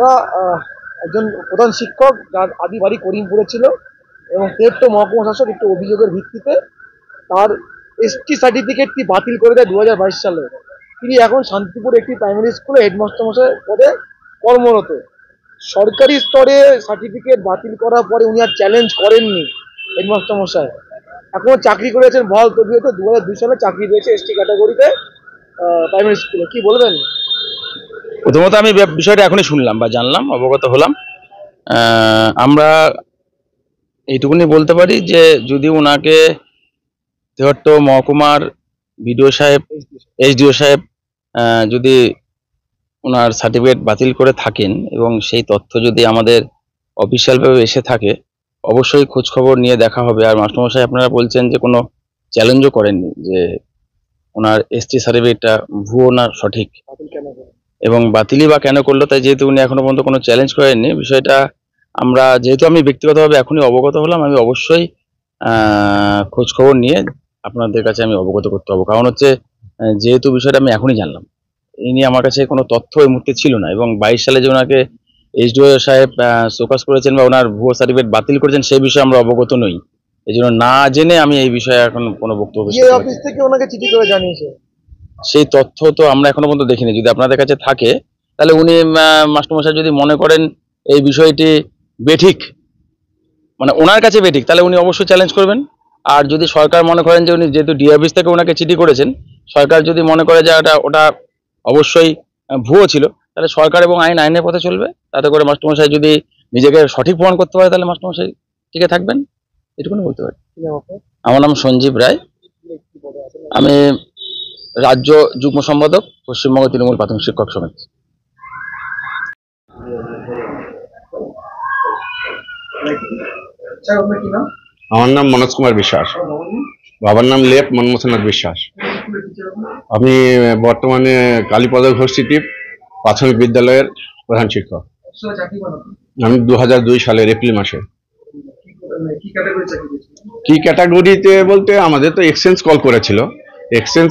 ওরা একজন প্রধান শিক্ষক, যার আদি বাড়ি করিমপুরে ছিল, এবং তেহট্ট মহকুমা শাসক একটি অভিযোগের ভিত্তিতে তার এসটি সার্টিফিকেটটি বাতিল করে দেয় 2022 সালে। তিনি এখন শান্তিপুর একটি প্রাইমারি স্কুলে হেডমাস্টার মশাই পদে কর্মরত। সরকারি স্তরে সার্টিফিকেট বাতিল করার পরে উনি আর চ্যালেঞ্জ করেননি হেডমাস্টার মশাই। এখনো চাকরি করেছেন বহাল তবিয়তে। 2002 সালে চাকরি পেয়েছে এসটি ক্যাটাগরিতে প্রাইমারি স্কুলে। কি বলবেন? প্রথমত আমি বিষয়টা এখনই শুনলাম বা জানলাম, অবগত হলাম। আমরা এইটুকুনি বলতে পারি যে যদি ওনাকে তেহট্ট মহকুমার বিডিও সাহেব, এসডিও সাহেব যদি ওনার সার্টিফিকেট বাতিল করে থাকেন এবং সেই তথ্য যদি আমাদের অফিসিয়ালভাবে এসে থাকে, অবশ্যই খোঁজ খবর নিয়ে দেখা হবে। আর মাস্টারমশাই আপনারা বলছেন যে কোনো চ্যালেঞ্জও করেননি যে ওনার এসটি সার্টিফিকেটটা ভুয়ো না সঠিক, এবং বাতিলই বা কেন করলো, তাই যেহেতু উনি এখনো পর্যন্ত কোনো চ্যালেঞ্জ করেননি, বিষয়টা আমরা যেহেতু আমি ব্যক্তিগতভাবে এখনই অবগত হলাম, আমি অবশ্যই খোঁজ খবর নিয়ে আপনাদের কাছে আমি অবগত করতে হবো। কারণ হচ্ছে যেহেতু বিষয়টা আমি এখনই জানলাম, এই নিয়ে আমার কাছে কোনো তথ্য এই মুহূর্তে ছিল না, এবং 22 সালে যে ওনাকে এসডিও সাহেব শোকজ করেছেন বা ওনার ভুয়ো সার্টিফিকেট বাতিল করেছেন সেই বিষয়ে আমরা অবগত নই। এই জন্য না জেনে আমি এই বিষয়ে এখন কোনো বক্তব্য অফিস থেকে ওনাকে চিঠি করে জানিয়েছে, সেই তথ্য তো আমরা এখনো পর্যন্ত দেখিনি। যদি আপনাদের কাছে থাকে তাহলে উনি মাস্টারমশাই যদি মনে করেন এই বিষয়টি বেঠিক, মানে ওনার কাছে বেঠিক, তাহলে উনি অবশ্যই চ্যালেঞ্জ করবেন। আর যদি সরকার মনে করেন যে উনি যেহেতু ডি অফিস থেকে ওনাকে চিঠি করেছেন, সরকার যদি মনে করে যে ওটা অবশ্যই ভুয়ো ছিল, তাহলে সরকার এবং আইনের পথে চলবে। তাতে করে মাস্টারমশাই যদি নিজেকে সঠিক প্রমাণ করতে পারে তাহলে মাস্টারমশাই টিকে থাকবেন, এটুকুনি বলতে পারি। আমার নাম সঞ্জীব রায়, আমি রাজ্য যুগ্ম সম্পাদক, পশ্চিমবঙ্গ তৃণমূল প্রাথমিক শিক্ষক সমিতি। আমার নাম মনোজ কুমার বিশ্বাস, বাবার নাম লেপ মনমোহননাথ বিশ্বাস। আমি বর্তমানে কালীপদ ঘোষ সিটি প্রাথমিক বিদ্যালয়ের প্রধান শিক্ষক। আমি 2002 সালের এপ্রিল মাসে। কি ক্যাটাগরিতে বলতে আমাদের তো এক্সচেঞ্জ কল করেছিল, এক্সচেঞ্জ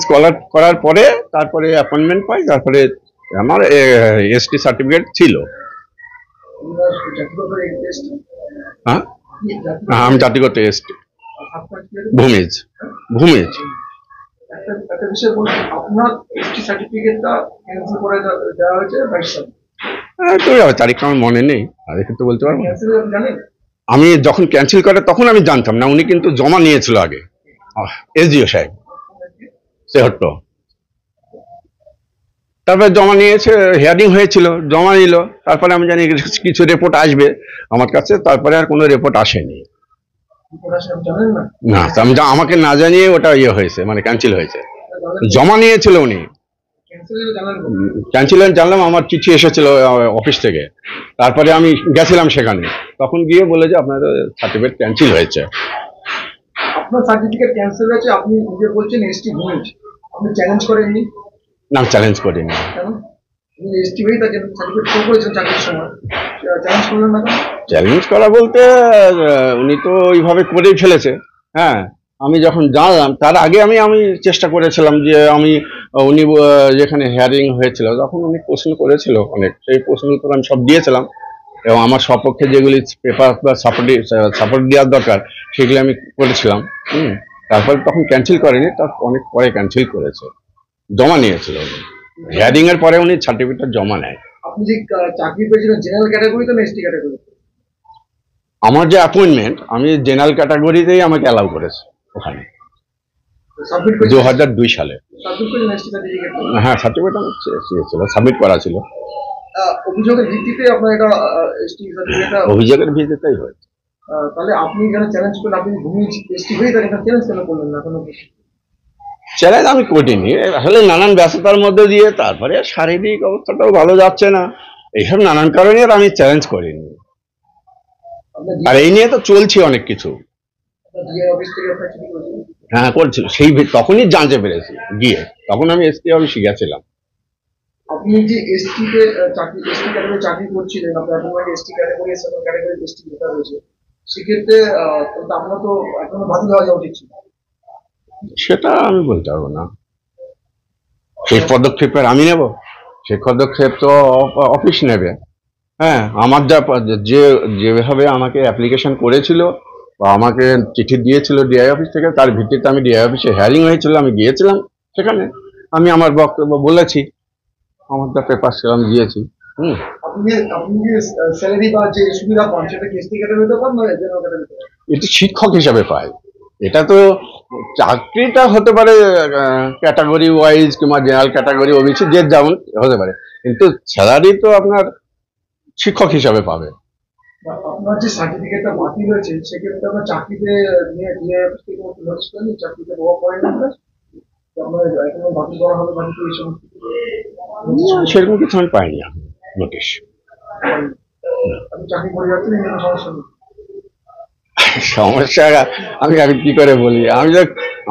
করার পরে তারপরে অ্যাপয়েন্টমেন্ট পাই, তারপরে আমার এসটি সার্টিফিকেট ছিল। হ্যাঁ, আমি জাতিগত এসটি, ভূমিজ। তারিখ আমার মনে নেই, তো বলতে পারবো। আমি যখন ক্যান্সেল করে তখন আমি জানতাম না, উনি কিন্তু জমা নিয়েছিল আগে এসডিও সাহেব তেহট্ট, তারপরে জমা নিয়েছে, হিয়ারিং হয়েছিল, জমা নিল, তারপরে আমি জানি কিছু রিপোর্ট আসবে আমার কাছে, তারপরে আর কোনো রিপোর্ট আসেনি। না, আমি আমাকে না জানিয়ে ওটা ইয়ে হয়েছে, মানে ক্যান্সেল হয়েছে। জমা নিয়েছিল উনি, ক্যান্সেল জানলাম, আমার চিঠি এসেছিল অফিস থেকে, তারপরে আমি গেছিলাম সেখানে, তখন গিয়ে বলে যে আপনাদের সার্টিফিকেট ক্যান্সেল হয়েছে। আপনার সার্টিফিকেট ক্যান্সেল হয়েছে, আপনি নিজে বলছেন এসটি ভূমিজ, আপনি চ্যালেঞ্জ করেননি? না, চ্যালেঞ্জ করিনি। চ্যালেঞ্জ করা বলতে উনি তো ওইভাবে করেই ফেলেছে। হ্যাঁ, আমি যখন জানলাম তার আগে আমি চেষ্টা করেছিলাম যে উনি যেখানে হিয়ারিং হয়েছিল তখন উনি প্রশ্ন করেছিল অনেক, সেই প্রশ্ন উত্তর আমি সব দিয়েছিলাম, এবং আমার সপক্ষে যেগুলি পেপার বা সাপোর্ট দেওয়ার দরকার সেগুলি আমি করেছিলাম। তারপরে তখন ক্যান্সেল করেনি, তার অনেক পরে ক্যান্সেল করেছে, জমা নিয়েছিল। হিয়ারিং এর পরে উনি সার্টিফিকেটটা জমা নেয়। আপনি যে চাকরি পেয়েছিলেন জেনারেল ক্যাটাগরিতে না এসটি ক্যাটাগরিতে? আমার যে অ্যাপয়েন্টমেন্ট, আমি জেনারেল ক্যাটাগরিতেই আমাকে অ্যালাউ করেছে ওখানে 2002 সালে। হ্যাঁ, সার্টিফিকেট আমার ছিল, সাবমিট করা ছিল। অভিযোগের ভিত্তিতে আপনার এটা এসটি সার্টিফিকেট? অভিযোগের ভিত্তিতেই হয়েছে। তাহলে আপনি যেন চ্যালেঞ্জ করলেন, আপনি ভূমিজ এসটি হয়ে থাকেন, চ্যালেঞ্জ কেন করলেন না? কোনো চ্যালেঞ্জ আমি করিনি, আসলে নানান ব্যস্ততার মধ্যে দিয়ে, তারপরে শারীরিক অবস্থাটাও ভালো যাচ্ছে না, এইসব নানান কারণে আমি চ্যালেঞ্জ করিনি। আর এই নিয়ে তো চলছে অনেক কিছু। হ্যাঁ, করছিল, সেই তখনই জানতে পেরেছি গিয়ে, তখন আমি এসটি অফিসে গেছিলাম। আপনি যে এসটি তে এসটি ক্যাটাগরি চাকরি করছিলেন, আপনার এসটি ক্যাটাগরি এসটি যেটা রয়েছে, সেক্ষেত্রে আপনার তো এখনো বাতিল হওয়া যাওয়া উচিত ছিল। সেটা আমি বলতে পারবো না, সেই পদক্ষেপ আমি নেব, সেই পদক্ষেপ তো অফিস নেবে। হ্যাঁ, আমার যে যেভাবে আমাকে অ্যাপ্লিকেশন করেছিল বা আমাকে চিঠি দিয়েছিল ডিআই অফিস থেকে, তার ভিত্তিতে আমি ডিআই অফিসে হিয়ারিং হয়েছিল, আমি গিয়েছিলাম সেখানে। আমি আমার বক্তব্য বলেছি, আমার যা পেপার ছিল আমি দিয়েছি। আপনি যে স্যালারি বা যে সুবিধা পান সেটা কি এসটি ক্যাটাগরিতে পান না জেনারেল ক্যাটাগরিতে পান? এটি শিক্ষক হিসাবে পায়। এটা তো চাকরিটা হতে পারে ক্যাটাগরি ওয়াইজ কিংবা জেনারেল ক্যাটাগরি ওবিসি যে যেমন হতে পারে, কিন্তু স্যালারি তো আপনার শিক্ষক হিসাবে পাবে। আপনার যে সার্টিফিকেটটা বাতিল হয়েছে সেক্ষেত্রে আপনার চাকরিতে নিয়ে অফিস থেকে নোটিশ করেনি, চাকরিতে প্রভাব পড়েনি আপনার? আপনার এখনো বাতিল করা হবে বাতিল এই সমস্ত সেরকম কিছু আমি পাইনি নোটিশ। আপনি চাকরি করে যাচ্ছেন এই জন্য সমস্যা নেই? সমস্যা আমি এখন কি করে বলি? আমি যে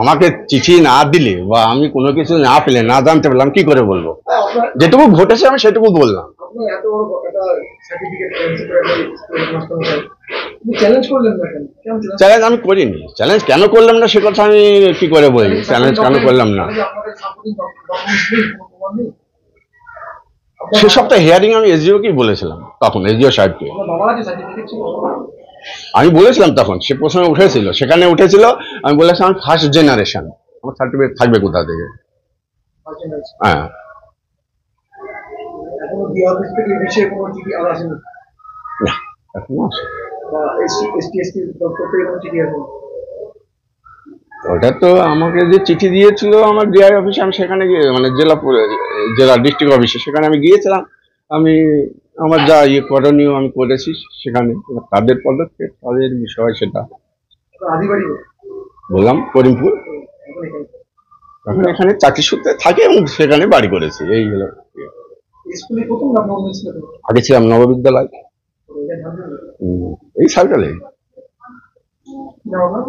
আমাকে চিঠি না দিলে বা আমি কোনো কিছু না পেলে, না জানতে পারলাম, কি করে বলবো? যেটুকু ঘটেছে আমি সেটুকু বললাম। আপনি এত বড় একটা সার্টিফিকেট আপনি চ্যালেঞ্জ করলেন না কেন? চ্যালেঞ্জ আমি করিনি। চ্যালেঞ্জ কেন করলাম না সে কথা আমি কি করে বলি? চ্যালেঞ্জ কেন করলাম না? আপনাদের সাপোর্টিং ডকুমেন্টস নেই, কোনো প্রমাণ নেই? সে সপ্তাহে হিয়ারিং আমি এসডিও কেই বলেছিলাম, তখন এসডিও সাহেবকে আপনার বাবার আছে সার্টিফিকেট ছিল? আমি বলেছিলাম, তখন সে প্রশ্ন উঠেছিল, সেখানে উঠেছিল। আমি বলেছিলাম আমি ফার্স্ট জেনারেশন, আমার সার্টিফিকেট থাকবে কোথা থেকে? হ্যাঁ, এখনো ডি অফিস থেকে এই বিষয়ে কোনো চিঠি আর আসেনি? না এখনো আসে। বা এসটি দপ্তর থেকে কোনো চিঠি আসেনি? ওটা তো আমাকে যে চিঠি দিয়েছিল আমার ডিআই অফিসে, আমি সেখানে গিয়ে মানে জেলা ডিস্ট্রিক্ট অফিসে সেখানে আমি গিয়েছিলাম। আমি আমার যা করণীয় আমি করেছি সেখানে। এবার তাদের পদক্ষেপ, তাদের বিষয় সেটা। আপনার আদিবাড়ি বললাম করিমপুর, এখন এখানে এখন এখানে চাকরি সূত্রে থাকে এবং সেখানে বাড়ি করেছি। এই হলো। স্কুলে প্রথম নাম অন্য ছিল তো? আগে ছিলাম নববিদ্যালয়, এটা জানতেন না? এই সার্কেলে। কি নাম আপনার?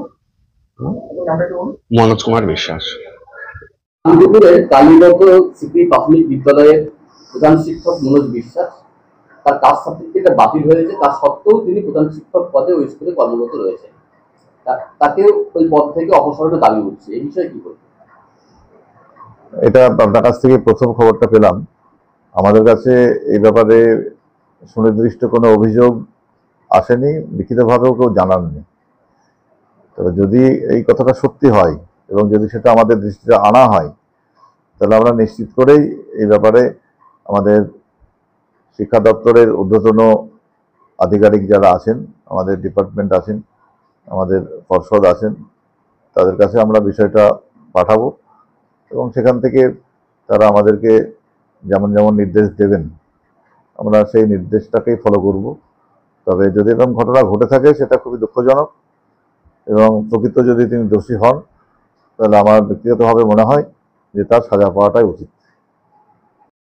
আপনার নামটা একটু বলুন। মনোজ কুমার বিশ্বাস। শান্তিপুরের কালীনগর সিটি প্রাথমিক বিদ্যালয়ের প্রধান শিক্ষক মনোজ বিশ্বাস, তার কাস্ট সার্টিফিকেট বাতিল হয়েছে, তা সত্ত্বেও তিনি প্রধান শিক্ষক পদে ওই স্কুলে কর্মরত রয়েছেন। তাকে ওই পদ থেকে অপসারণের দাবি উঠছে, এই বিষয়ে কি বলবেন? এটা আপনার কাছ থেকে প্রথম খবরটা পেলাম। আমাদের কাছে এই ব্যাপারে সুনির্দিষ্ট কোনো অভিযোগ আসেনি, লিখিতভাবেও কেউ জানাননি। তবে যদি এই কথাটা সত্যি হয় এবং যদি সেটা আমাদের দৃষ্টিতে আনা হয়, তাহলে আমরা নিশ্চিত করেই এই ব্যাপারে আমাদের শিক্ষা দপ্তরের ঊর্ধ্বতন আধিকারিক যারা আছেন, আমাদের ডিপার্টমেন্ট আছেন, আমাদের পর্ষদ আছেন, তাদের কাছে আমরা বিষয়টা পাঠাবো এবং সেখান থেকে তারা আমাদেরকে যেমন যেমন নির্দেশ দেবেন আমরা সেই নির্দেশটাকেই ফলো করব। তবে যদি এরকম ঘটনা ঘটে থাকে সেটা খুবই দুঃখজনক এবং প্রকৃত যদি তিনি দোষী হন তাহলে আমার ব্যক্তিগতভাবে মনে হয় যে তার সাজা পাওয়াটাই উচিত।